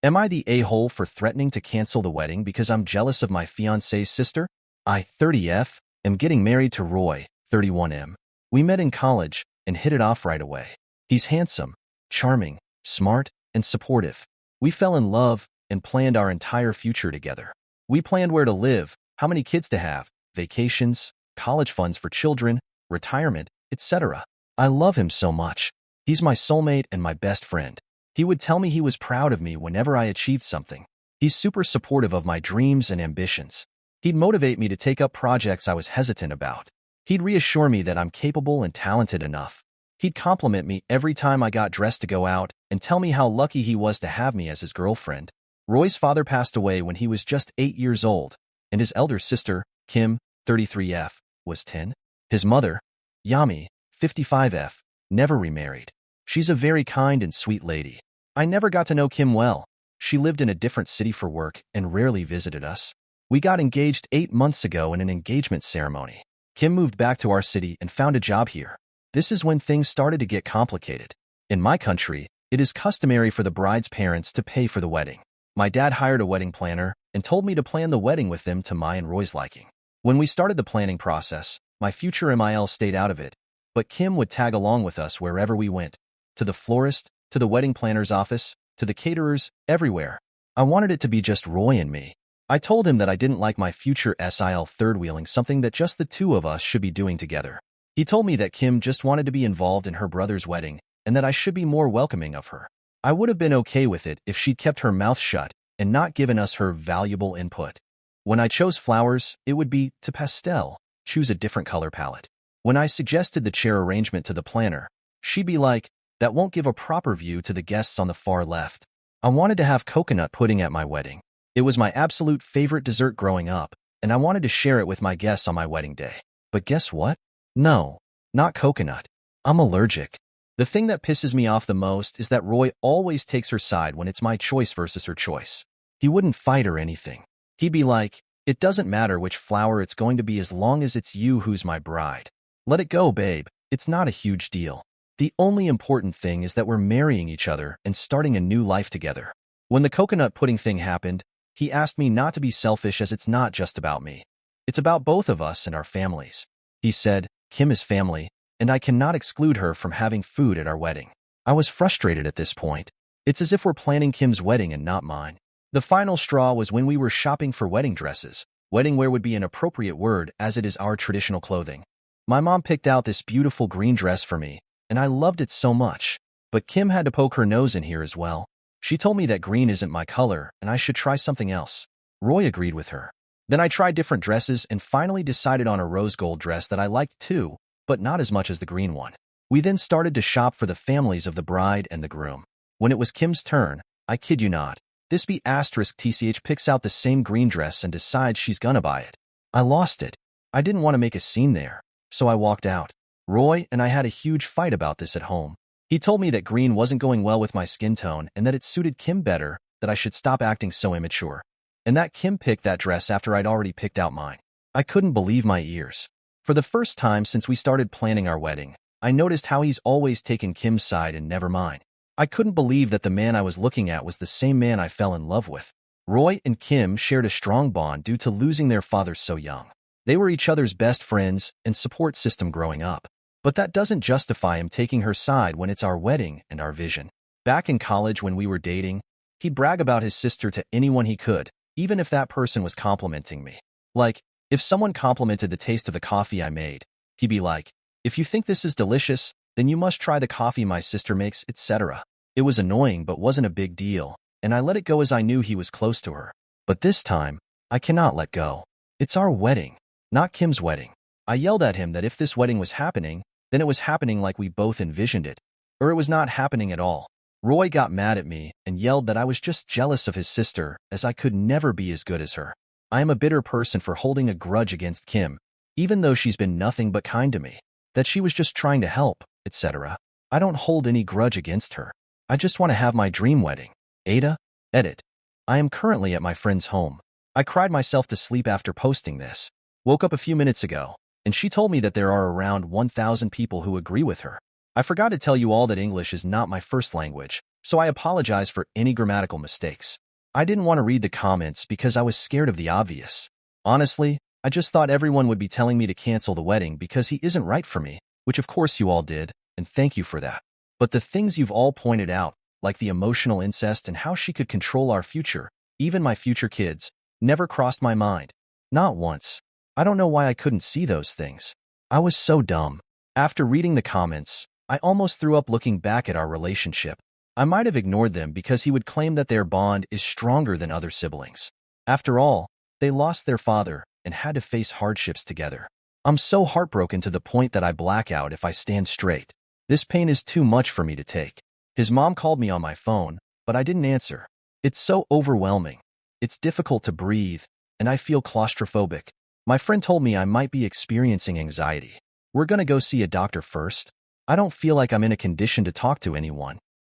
Am I the a-hole for threatening to cancel the wedding because I'm jealous of my fiancé's sister? I, 30F, am getting married to Roy, 31M. We met in college and hit it off right away. He's handsome, charming, smart, and supportive. We fell in love and planned our entire future together. We planned where to live, how many kids to have, vacations, college funds for children, retirement, etc. I love him so much. He's my soulmate and my best friend. He would tell me he was proud of me whenever I achieved something. He's super supportive of my dreams and ambitions. He'd motivate me to take up projects I was hesitant about. He'd reassure me that I'm capable and talented enough. He'd compliment me every time I got dressed to go out and tell me how lucky he was to have me as his girlfriend. Roy's father passed away when he was just 8 years old, and his elder sister, Kim, 33F, was 10. His mother, Yami, 55F, never remarried. She's a very kind and sweet lady. I never got to know Kim well. She lived in a different city for work and rarely visited us. We got engaged 8 months ago in an engagement ceremony. Kim moved back to our city and found a job here. This is when things started to get complicated. In my country, it is customary for the bride's parents to pay for the wedding. My dad hired a wedding planner and told me to plan the wedding with them to my and Roy's liking. When we started the planning process, my future MIL stayed out of it, but Kim would tag along with us wherever we went. To the florist, to the wedding planner's office, to the caterers, everywhere. I wanted it to be just Roy and me. I told him that I didn't like my future SIL third-wheeling something that just the two of us should be doing together. He told me that Kim just wanted to be involved in her brother's wedding and that I should be more welcoming of her. I would have been okay with it if she'd kept her mouth shut and not given us her valuable input. When I chose flowers, it would be to pastel, choose a different color palette. When I suggested the chair arrangement to the planner, she'd be like, that won't give a proper view to the guests on the far left. I wanted to have coconut pudding at my wedding. It was my absolute favorite dessert growing up, and I wanted to share it with my guests on my wedding day. But guess what? No, not coconut. I'm allergic. The thing that pisses me off the most is that Roy always takes her side when it's my choice versus her choice. He wouldn't fight or anything. He'd be like, it doesn't matter which flower it's going to be as long as it's you who's my bride. Let it go, babe. It's not a huge deal. The only important thing is that we're marrying each other and starting a new life together. When the coconut pudding thing happened, he asked me not to be selfish as it's not just about me. It's about both of us and our families. He said, Kim is family, and I cannot exclude her from having food at our wedding. I was frustrated at this point. It's as if we're planning Kim's wedding and not mine. The final straw was when we were shopping for wedding dresses. Wedding wear would be an appropriate word as it is our traditional clothing. My mom picked out this beautiful green dress for me, and I loved it so much. But Kim had to poke her nose in here as well. She told me that green isn't my color and I should try something else. Roy agreed with her. Then I tried different dresses and finally decided on a rose gold dress that I liked too, but not as much as the green one. We then started to shop for the families of the bride and the groom. When it was Kim's turn, I kid you not, this B** TCH picks out the same green dress and decides she's gonna buy it. I lost it. I didn't want to make a scene there, so I walked out. Roy and I had a huge fight about this at home. He told me that green wasn't going well with my skin tone and that it suited Kim better, that I should stop acting so immature. And that Kim picked that dress after I'd already picked out mine. I couldn't believe my ears. For the first time since we started planning our wedding, I noticed how he's always taken Kim's side and never mine. I couldn't believe that the man I was looking at was the same man I fell in love with. Roy and Kim shared a strong bond due to losing their father so young. They were each other's best friends and support system growing up. But that doesn't justify him taking her side when it's our wedding and our vision. Back in college when we were dating, he'd brag about his sister to anyone he could, even if that person was complimenting me. Like, if someone complimented the taste of the coffee I made, he'd be like, if you think this is delicious, then you must try the coffee my sister makes, etc. It was annoying but wasn't a big deal, and I let it go as I knew he was close to her. But this time, I cannot let go. It's our wedding, not Kim's wedding. I yelled at him that if this wedding was happening, then it was happening like we both envisioned it, or it was not happening at all. Roy got mad at me and yelled that I was just jealous of his sister as I could never be as good as her. I am a bitter person for holding a grudge against Kim, even though she's been nothing but kind to me, that she was just trying to help, etc. I don't hold any grudge against her. I just want to have my dream wedding. AITA, edit. I am currently at my friend's home. I cried myself to sleep after posting this. Woke up a few minutes ago, and she told me that there are around 1,000 people who agree with her. I forgot to tell you all that English is not my first language, so I apologize for any grammatical mistakes. I didn't want to read the comments because I was scared of the obvious. Honestly, I just thought everyone would be telling me to cancel the wedding because he isn't right for me, which of course you all did, and thank you for that. But the things you've all pointed out, like the emotional incest and how she could control our future, even my future kids, never crossed my mind. Not once. I don't know why I couldn't see those things. I was so dumb. After reading the comments, I almost threw up looking back at our relationship. I might have ignored them because he would claim that their bond is stronger than other siblings. After all, they lost their father and had to face hardships together. I'm so heartbroken to the point that I black out if I stand straight. This pain is too much for me to take. His mom called me on my phone, but I didn't answer. It's so overwhelming. It's difficult to breathe, and I feel claustrophobic. My friend told me I might be experiencing anxiety. We're gonna go see a doctor first. I don't feel like I'm in a condition to talk to anyone.